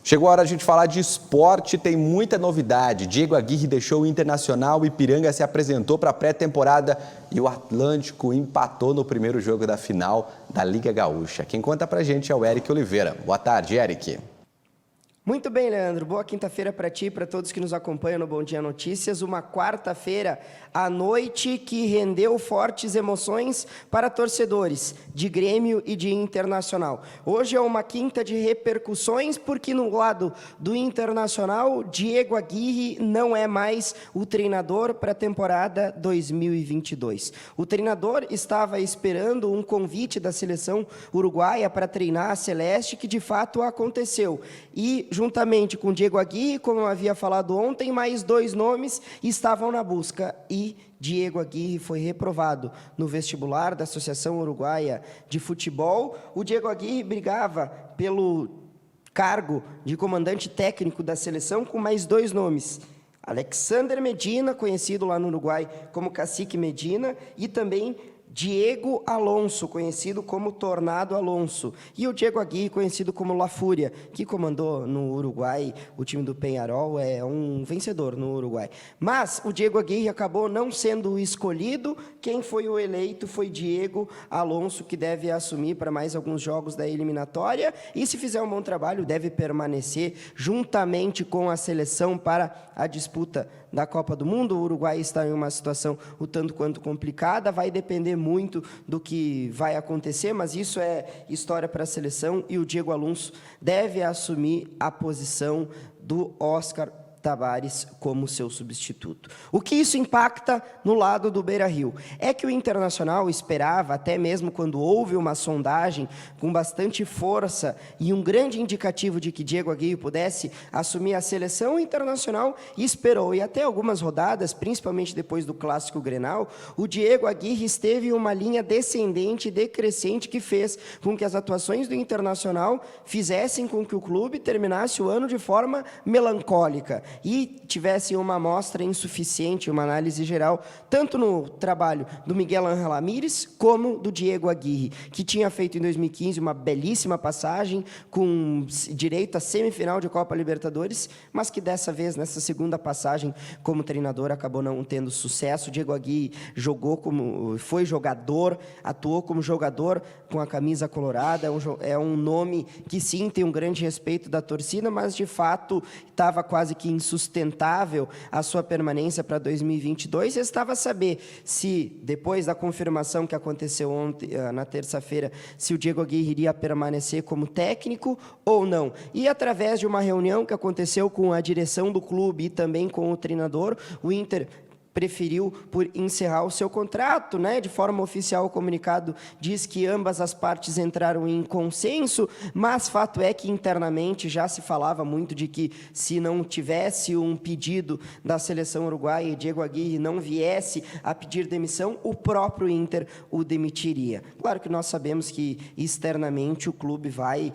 Chegou a hora de a gente falar de esporte, tem muita novidade. Diego Aguirre deixou o Internacional, o Ipiranga se apresentou para a pré-temporada e o Atlântico empatou no primeiro jogo da final da Liga Gaúcha. Quem conta pra gente é o Eric Oliveira. Boa tarde, Eric. Muito bem, Leandro. Boa quinta-feira para ti e para todos que nos acompanham no Bom Dia Notícias. Uma quarta-feira à noite que rendeu fortes emoções para torcedores de Grêmio e de Internacional. Hoje é uma quinta de repercussões porque no lado do Internacional, Diego Aguirre não é mais o treinador para a temporada 2022. O treinador estava esperando um convite da seleção uruguaia para treinar a Celeste, que de fato aconteceu. E juntamente com Diego Aguirre, como eu havia falado ontem, mais 2 nomes estavam na busca e Diego Aguirre foi reprovado no vestibular da Associação Uruguaia de Futebol. O Diego Aguirre brigava pelo cargo de comandante técnico da seleção com mais 2 nomes. Alexander Medina, conhecido lá no Uruguai como Cacique Medina, e também Diego Alonso, conhecido como Tornado Alonso, e o Diego Aguirre, conhecido como La Fúria, que comandou no Uruguai, o time do Peñarol é um vencedor no Uruguai. Mas o Diego Aguirre acabou não sendo escolhido, quem foi o eleito foi Diego Alonso, que deve assumir para mais alguns jogos da eliminatória, e se fizer um bom trabalho, deve permanecer juntamente com a seleção para a disputa da Copa do Mundo. O Uruguai está em uma situação o tanto quanto complicada, vai depender muito do que vai acontecer, mas isso é história para a seleção e o Diego Alonso deve assumir a posição do Oscar Tabares como seu substituto. O que isso impacta no lado do Beira-Rio? É que o Internacional esperava, até mesmo quando houve uma sondagem com bastante força e um grande indicativo de que Diego Aguirre pudesse assumir a seleção, o Internacional esperou. E até algumas rodadas, principalmente depois do Clássico Grenal, o Diego Aguirre esteve em uma linha descendente e decrescente que fez com que as atuações do Internacional fizessem com que o clube terminasse o ano de forma melancólica e tivesse uma amostra insuficiente, uma análise geral, tanto no trabalho do Miguel Ángel Ramírez, como do Diego Aguirre, que tinha feito em 2015 uma belíssima passagem, com direito à semifinal de Copa Libertadores, mas que dessa vez, nessa segunda passagem como treinador, acabou não tendo sucesso. O Diego Aguirre foi jogador, atuou como jogador com a camisa colorada, é um nome que sim, tem um grande respeito da torcida, mas de fato estava quase que insustentável a sua permanência para 2022, e estava a saber se, depois da confirmação que aconteceu ontem, na terça-feira, se o Diego Aguirre iria permanecer como técnico ou não. E através de uma reunião que aconteceu com a direção do clube e também com o treinador, o Inter preferiu por encerrar o seu contrato, né? De forma oficial, o comunicado diz que ambas as partes entraram em consenso, mas fato é que internamente já se falava muito de que se não tivesse um pedido da seleção uruguaia e Diego Aguirre não viesse a pedir demissão, o próprio Inter o demitiria. Claro que nós sabemos que externamente o clube vai,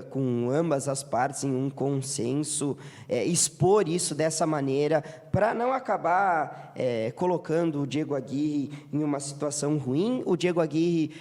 com ambas as partes em um consenso, expor isso dessa maneira para não acabar colocando o Diego Aguirre em uma situação ruim. O Diego Aguirre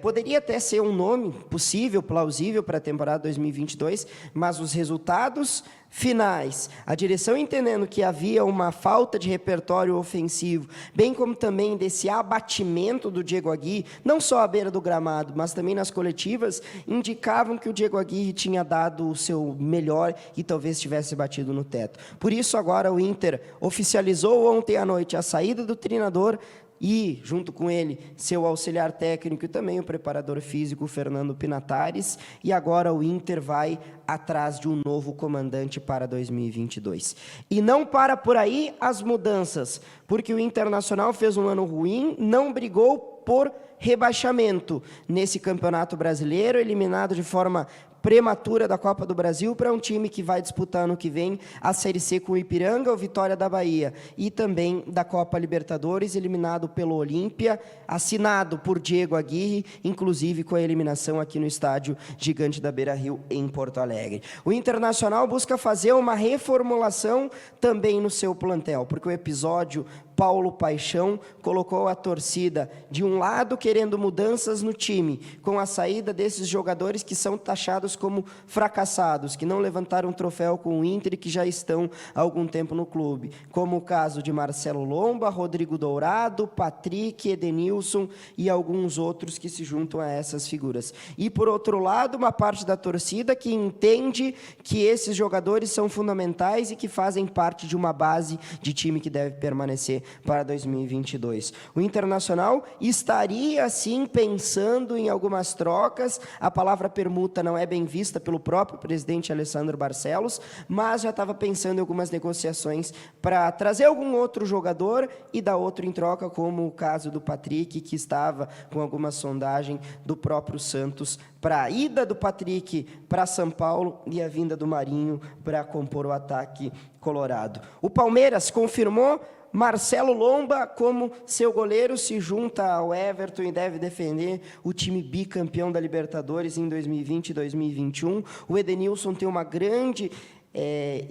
poderia até ser um nome possível, plausível para a temporada 2022, mas os resultados finais, a direção entendendo que havia uma falta de repertório ofensivo, bem como também desse abatimento do Diego Aguirre, não só à beira do gramado, mas também nas coletivas, indicavam que o Diego Aguirre tinha dado o seu melhor e talvez tivesse batido no teto. Por isso, agora o Inter oficializou ontem à noite a saída do treinador e, junto com ele, seu auxiliar técnico e também o preparador físico, Fernando Pinatares, e agora o Inter vai atrás de um novo comandante para 2022. E não para por aí as mudanças, porque o Internacional fez um ano ruim, não brigou por rebaixamento nesse Campeonato Brasileiro, eliminado de forma prematura da Copa do Brasil para um time que vai disputar ano que vem a Série C com o Ipiranga, o Vitória da Bahia, e também da Copa Libertadores, eliminado pelo Olímpia, assinado por Diego Aguirre, inclusive com a eliminação aqui no estádio Gigante da Beira-Rio, em Porto Alegre. O Internacional busca fazer uma reformulação também no seu plantel, porque o episódio Paulo Paixão colocou a torcida de um lado querendo mudanças no time, com a saída desses jogadores que são taxados como fracassados, que não levantaram um troféu com o Inter e que já estão há algum tempo no clube, como o caso de Marcelo Lomba, Rodrigo Dourado, Patrick, Edenilson e alguns outros que se juntam a essas figuras. E, por outro lado, uma parte da torcida que entende que esses jogadores são fundamentais e que fazem parte de uma base de time que deve permanecer para 2022. O Internacional estaria, sim, pensando em algumas trocas. A palavra permuta não é bem vista pelo próprio presidente Alessandro Barcelos, mas já estava pensando em algumas negociações para trazer algum outro jogador e dar outro em troca, como o caso do Patrick, que estava com alguma sondagem do próprio Santos para a ida do Patrick para São Paulo e a vinda do Marinho para compor o ataque colorado. O Palmeiras confirmou Marcelo Lomba como seu goleiro, se junta ao Everton e deve defender o time bicampeão da Libertadores em 2020 e 2021. O Edenilson tem uma grande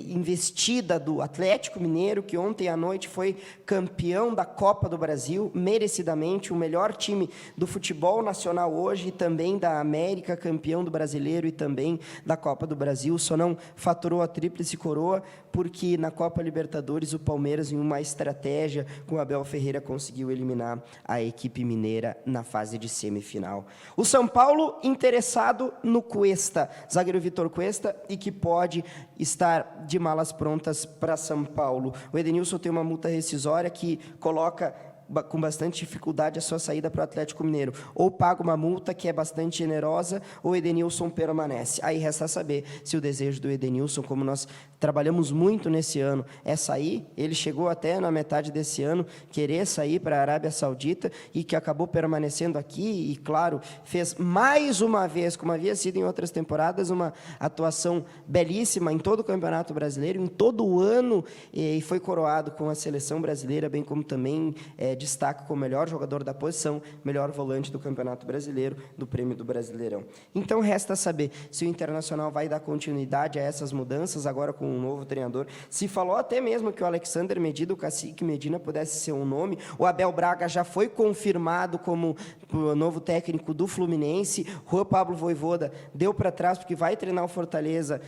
investida do Atlético Mineiro, que ontem à noite foi campeão da Copa do Brasil, merecidamente, o melhor time do futebol nacional hoje e também da América, campeão do Brasileiro e também da Copa do Brasil. Só não faturou a tríplice coroa, porque na Copa Libertadores o Palmeiras, em uma estratégia com Abel Ferreira, conseguiu eliminar a equipe mineira na fase de semifinal. O São Paulo interessado no Cuesta, zagueiro Vitor Cuesta, e que pode estar de malas prontas para São Paulo. O Edenilson tem uma multa rescisória que coloca com bastante dificuldade a sua saída para o Atlético Mineiro. Ou paga uma multa que é bastante generosa, ou o Edenilson permanece. Aí resta saber se o desejo do Edenilson, como nós trabalhamos muito nesse ano, é sair. Ele chegou até na metade desse ano querer sair para a Arábia Saudita e que acabou permanecendo aqui e, claro, fez mais uma vez, como havia sido em outras temporadas, uma atuação belíssima em todo o Campeonato Brasileiro, em todo o ano, e foi coroado com a seleção brasileira, bem como também destaca como melhor jogador da posição, melhor volante do Campeonato Brasileiro, do Prêmio do Brasileirão. Então, resta saber se o Internacional vai dar continuidade a essas mudanças, agora com um novo treinador. Se falou até mesmo que o Alexander Medina, o Cacique Medina, pudesse ser um nome. O Abel Braga já foi confirmado como o novo técnico do Fluminense. Juan Pablo Vojvoda deu para trás, porque vai treinar o Fortaleza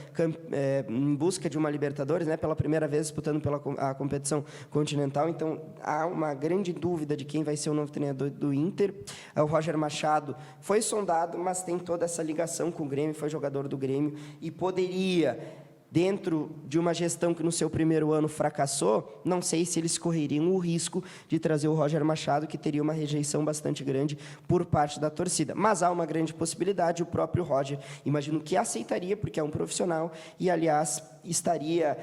em busca de uma Libertadores, né, pela primeira vez disputando a competição continental. Então, há uma grande dúvida de quem vai ser o novo treinador do Inter. O Roger Machado foi sondado, mas tem toda essa ligação com o Grêmio, foi jogador do Grêmio e poderia, dentro de uma gestão que no seu primeiro ano fracassou, não sei se eles correriam o risco de trazer o Roger Machado, que teria uma rejeição bastante grande por parte da torcida. Mas há uma grande possibilidade, o próprio Roger, imagino que aceitaria, porque é um profissional e, aliás, estaria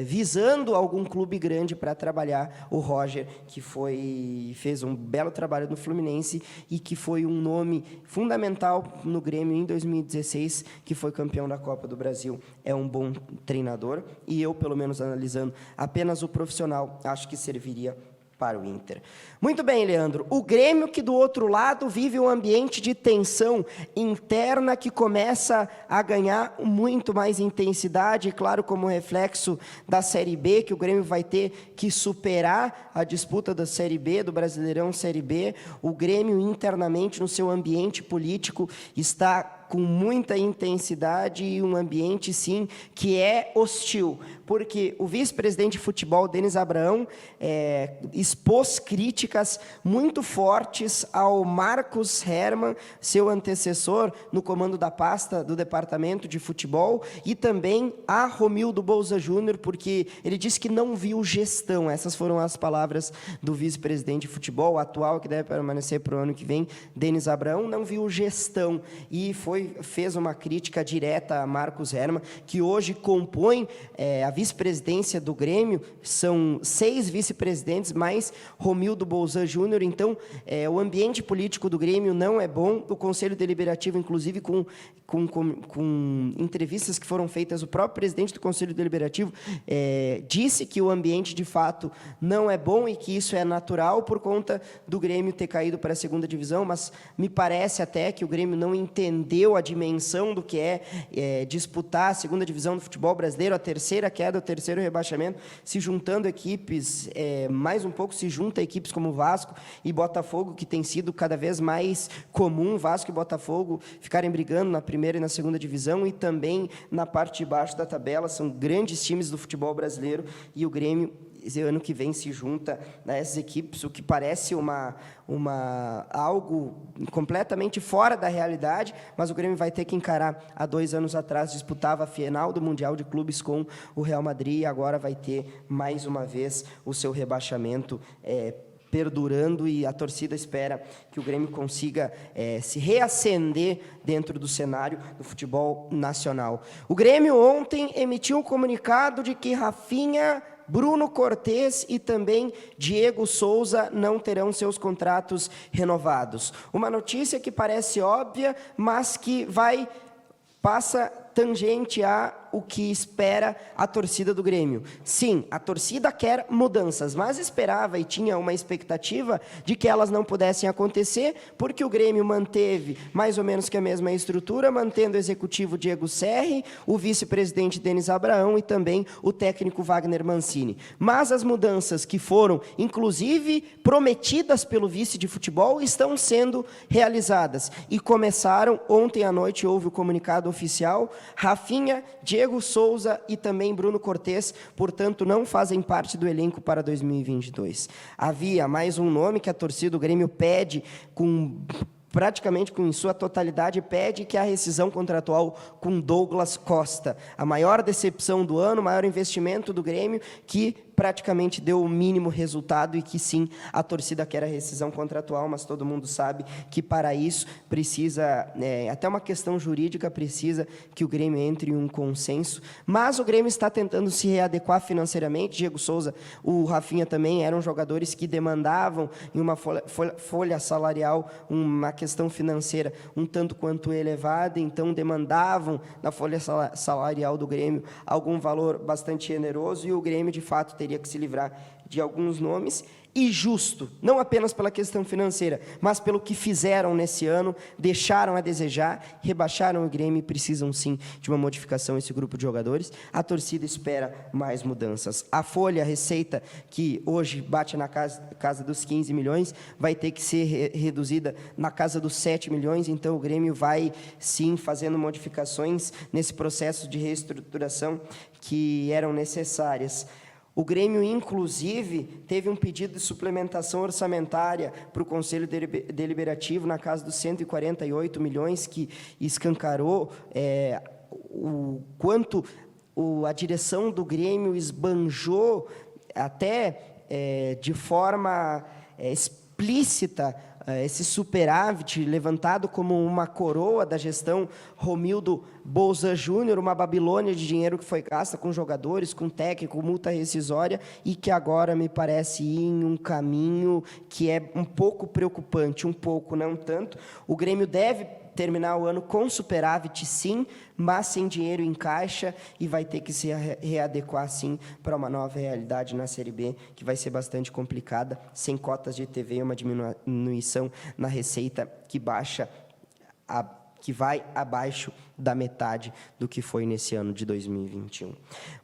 visando algum clube grande para trabalhar. O Roger, que fez um belo trabalho no Fluminense e que foi um nome fundamental no Grêmio em 2016, que foi campeão da Copa do Brasil. É um bom treinador e eu, pelo menos analisando apenas o profissional, acho que serviria para o Inter. Muito bem, Leandro. O Grêmio, que do outro lado vive um ambiente de tensão interna que começa a ganhar muito mais intensidade, claro, como reflexo da Série B, que o Grêmio vai ter que superar a disputa da Série B, do Brasileirão Série B. O Grêmio, internamente, no seu ambiente político, está com muita intensidade e um ambiente, sim, que é hostil, porque o vice-presidente de futebol, Denis Abraão, expôs críticas muito fortes ao Marcos Hermann, seu antecessor no comando da pasta do departamento de futebol, e também a Romildo Bolza Júnior, porque ele disse que não viu gestão. Essas foram as palavras do vice-presidente de futebol, atual, que deve permanecer para o ano que vem, Denis Abraão, não viu gestão, e fez uma crítica direta a Marcos Hermann, que hoje compõe a vice-presidência do Grêmio. São 6 vice-presidentes, mais Romildo Bolzan Júnior. Então, o ambiente político do Grêmio não é bom. O Conselho Deliberativo, inclusive, com entrevistas que foram feitas, o próprio presidente do Conselho Deliberativo disse que o ambiente, de fato, não é bom e que isso é natural por conta do Grêmio ter caído para a segunda divisão, mas me parece até que o Grêmio não entendeu entendeu a dimensão do que é disputar a segunda divisão do futebol brasileiro, a terceira queda, o terceiro rebaixamento, se juntando equipes, mais um pouco se junta equipes como Vasco e Botafogo, que tem sido cada vez mais comum Vasco e Botafogo ficarem brigando na primeira e na segunda divisão, e também na parte de baixo da tabela. São grandes times do futebol brasileiro, e o Grêmio, ano que vem, se junta a essas equipes, o que parece algo completamente fora da realidade, mas o Grêmio vai ter que encarar. Há 2 anos atrás disputava a final do Mundial de Clubes com o Real Madrid, e agora vai ter mais uma vez o seu rebaixamento perdurando, e a torcida espera que o Grêmio consiga se reacender dentro do cenário do futebol nacional. O Grêmio ontem emitiu um comunicado de que Rafinha, Bruno Cortez e também Diego Souza não terão seus contratos renovados. Uma notícia que parece óbvia, mas que passa tangente a o que espera a torcida do Grêmio. Sim, a torcida quer mudanças, mas esperava e tinha uma expectativa de que elas não pudessem acontecer, porque o Grêmio manteve mais ou menos que a mesma estrutura, mantendo o executivo Diego Serri, o vice-presidente Denis Abraão e também o técnico Wagner Mancini. Mas as mudanças que foram, inclusive, prometidas pelo vice de futebol, estão sendo realizadas. E começaram, ontem à noite houve o comunicado oficial: Rafinha, Diego Souza e também Bruno Cortez, portanto, não fazem parte do elenco para 2022. Havia mais um nome que a torcida do Grêmio pede, praticamente em sua totalidade, pede, que é a rescisão contratual com Douglas Costa. A maior decepção do ano, o maior investimento do Grêmio, que praticamente deu o mínimo resultado, e que sim, a torcida quer a rescisão contratual, mas todo mundo sabe que para isso precisa, até uma questão jurídica, precisa que o Grêmio entre em um consenso, mas o Grêmio está tentando se readequar financeiramente. Diego Souza, o Rafinha também eram jogadores que demandavam em uma folha salarial, uma questão financeira um tanto quanto elevada, então demandavam na folha salarial do Grêmio algum valor bastante generoso, e o Grêmio, de fato, teria que se livrar de alguns nomes, e justo, não apenas pela questão financeira, mas pelo que fizeram nesse ano, deixaram a desejar, rebaixaram o Grêmio, e precisam sim de uma modificação esse grupo de jogadores. A torcida espera mais mudanças. A folha, a receita, que hoje bate na casa dos 15 milhões, vai ter que ser reduzida na casa dos 7 milhões, então o Grêmio vai sim fazendo modificações nesse processo de reestruturação que eram necessárias. O Grêmio, inclusive, teve um pedido de suplementação orçamentária para o Conselho Deliberativo na casa dos 148 milhões, que escancarou o quanto a direção do Grêmio esbanjou até de forma explícita esse superávit levantado como uma coroa da gestão Romildo Bolzan Júnior, uma Babilônia de dinheiro que foi gasta com jogadores, com técnico, multa rescisória, e que agora me parece ir em um caminho que é um pouco preocupante, um pouco, não tanto. O Grêmio deve terminar o ano com superávit, sim, mas sem dinheiro em caixa, e vai ter que se readequar, sim, para uma nova realidade na Série B, que vai ser bastante complicada, sem cotas de TV, uma diminuição na receita que vai abaixo da metade do que foi nesse ano de 2021.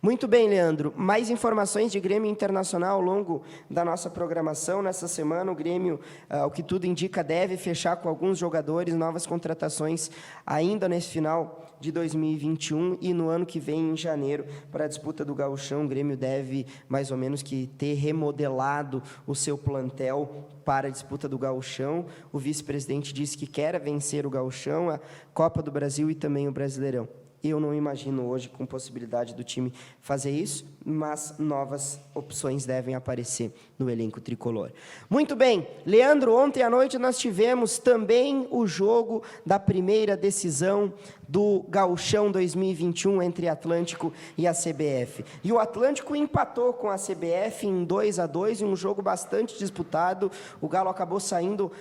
Muito bem, Leandro. Mais informações de Grêmio Internacional ao longo da nossa programação. Nessa semana, o Grêmio, o que tudo indica, deve fechar com alguns jogadores, novas contratações ainda nesse final de 2021, e no ano que vem, em janeiro, para a disputa do Gauchão, o Grêmio deve, mais ou menos, que ter remodelado o seu plantel para a disputa do Gauchão. O vice-presidente disse que quer vencer o Gauchão, a Copa do Brasil e também o Brasileirão. Eu não imagino hoje com possibilidade do time fazer isso, mas novas opções devem aparecer no elenco tricolor. Muito bem, Leandro, ontem à noite nós tivemos também o jogo da primeira decisão do Gauchão 2021 entre Atlântico e a CBF. E o Atlântico empatou com a CBF em 2-2, em um jogo bastante disputado. O Galo acabou saindo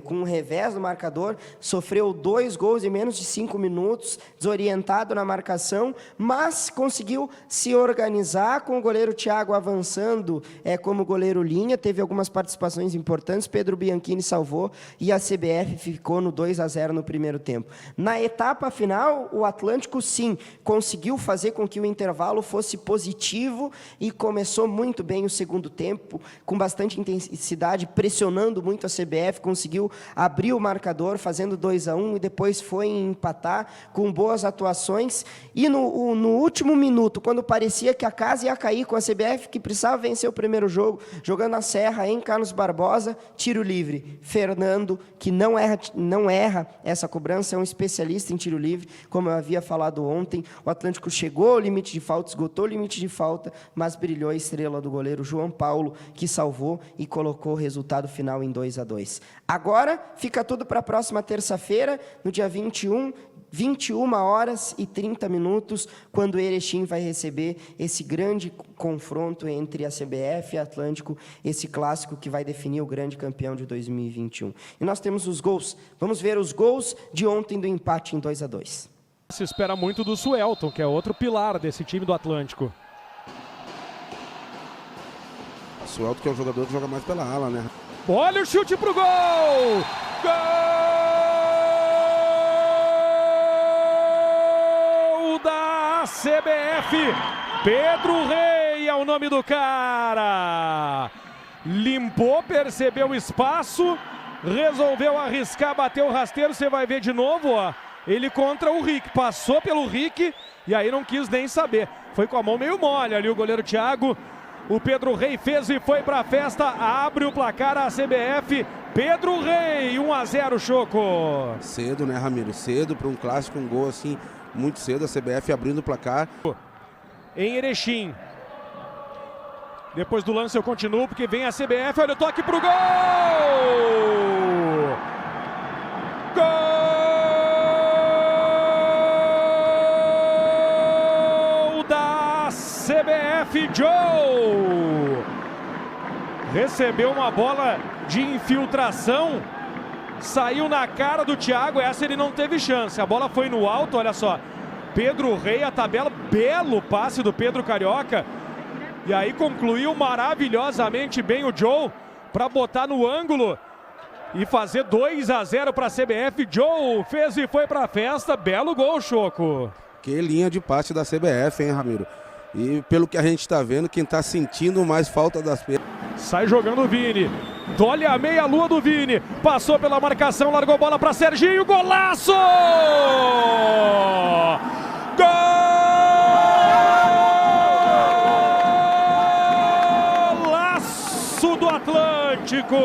com um revés no marcador, sofreu 2 gols em menos de 5 minutos, desorientado na marcação, mas conseguiu se organizar com o goleiro Thiago avançando como goleiro linha, teve algumas participações importantes, Pedro Bianchini salvou e a CBF ficou no 2-0 no primeiro tempo. Na etapa final, o Atlântico sim conseguiu fazer com que o intervalo fosse positivo e começou muito bem o segundo tempo, com bastante intensidade, pressionando muito a CBF, conseguiu abrir o marcador, fazendo 2-1 e depois foi empatar com boas atuações. E no último minuto, quando parecia que a casa ia cair com a CBF, que precisava vencer o primeiro jogo, jogando a Serra em Carlos Barbosa, tiro livre. Fernando, que não erra essa cobrança, é um especialista em tiro livre, como eu havia falado ontem. O Atlântico chegou ao limite de falta, esgotou o limite de falta, mas brilhou a estrela do goleiro João Paulo, que salvou e colocou o resultado final em 2-2. Agora, fica tudo para a próxima terça-feira, no dia 21 horas e 30 minutos, quando o Erechim vai receber esse grande confronto entre a CBF e Atlântico, esse clássico que vai definir o grande campeão de 2021. E nós temos os gols. Vamos ver os gols de ontem do empate em 2-2. Se espera muito do Suelton, que é outro pilar desse time do Atlântico. O Suelton, que é o jogador que joga mais pela ala, né? Olha o chute pro gol! Gol da CBF! Pedro Rei é o nome do cara! Limpou, percebeu o espaço, resolveu arriscar, bateu o rasteiro, você vai ver de novo, ó. Ele contra o Rick, passou pelo Rick e aí não quis nem saber. Foi com a mão meio mole ali o goleiro Thiago. O Pedro Rei fez e foi para a festa, abre o placar a CBF. Pedro Rei, 1-0, Choco. Cedo, né, Ramiro? Cedo para um clássico, um gol assim, muito cedo, a CBF abrindo o placar. Em Erechim. Depois do lance eu continuo, porque vem a CBF, olha o toque pro gol! Gol da CBF, Joe! Recebeu uma bola de infiltração, saiu na cara do Thiago, essa ele não teve chance, a bola foi no alto, olha só. Pedro Rei, a tabela, belo passe do Pedro Carioca. E aí concluiu maravilhosamente bem o Joe para botar no ângulo e fazer 2-0 para a CBF. Joe fez e foi para a festa. Belo gol, Choco. Que linha de passe da CBF, hein, Ramiro? E pelo que a gente está vendo, quem está sentindo mais falta das pernas. Sai jogando o Vini. Olha a meia-lua do Vini. Passou pela marcação, largou a bola para Serginho. Golaço! Golaço do Atlântico!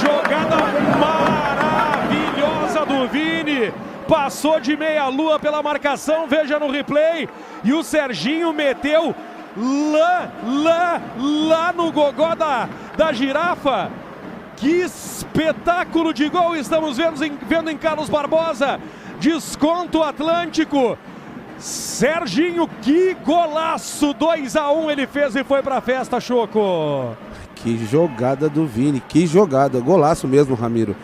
Jogada maravilhosa do Vini. Passou de meia-lua pela marcação, veja no replay. E o Serginho meteu lá no gogó da girafa. Que espetáculo de gol estamos vendo em Carlos Barbosa. Desconto Atlântico. Serginho, que golaço. 2-1 ele fez e foi pra festa, Choco. Que jogada do Vini, que jogada. Golaço mesmo, Ramiro.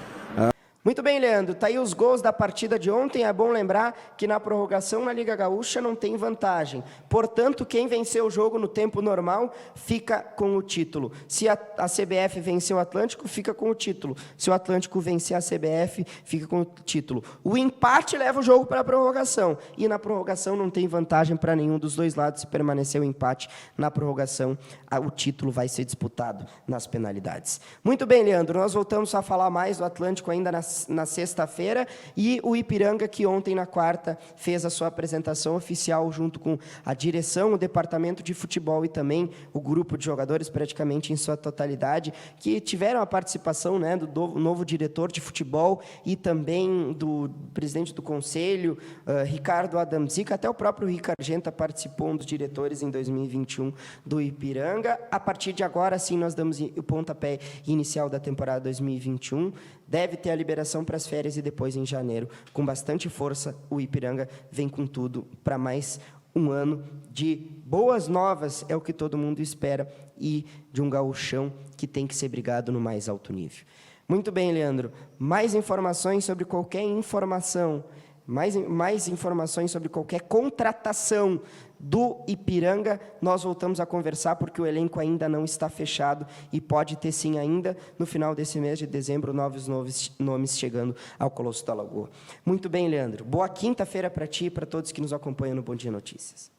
Muito bem, Leandro. Tá aí os gols da partida de ontem. É bom lembrar que na prorrogação na Liga Gaúcha não tem vantagem. Portanto, quem venceu o jogo no tempo normal fica com o título. Se a CBF venceu o Atlântico, fica com o título. Se o Atlântico vencer a CBF, fica com o título. O empate leva o jogo para a prorrogação. E na prorrogação não tem vantagem para nenhum dos dois lados. Se permanecer o empate na prorrogação, o título vai ser disputado nas penalidades. Muito bem, Leandro. Nós voltamos a falar mais do Atlântico ainda na sexta-feira, e o Ipiranga, que ontem, na quarta, fez a sua apresentação oficial junto com a direção, o departamento de futebol e também o grupo de jogadores, praticamente em sua totalidade, que tiveram a participação, né, do novo diretor de futebol e também do presidente do conselho, Ricardo Adamzic, até o próprio Rick Argenta participou, um dos diretores em 2021 do Ipiranga. A partir de agora, sim, nós damos o pontapé inicial da temporada 2021, deve ter a liberação para as férias e depois em janeiro, com bastante força, o Ipiranga vem com tudo para mais um ano de boas novas, é o que todo mundo espera, e de um gauchão que tem que ser brigado no mais alto nível. Muito bem, Leandro. Mais informações sobre qualquer informação, mais informações sobre qualquer contratação do Ipiranga, nós voltamos a conversar, porque o elenco ainda não está fechado e pode ter sim ainda, no final desse mês de dezembro, novos nomes chegando ao Colosso da Lagoa. Muito bem, Leandro. Boa quinta-feira para ti e para todos que nos acompanham no Bom Dia Notícias.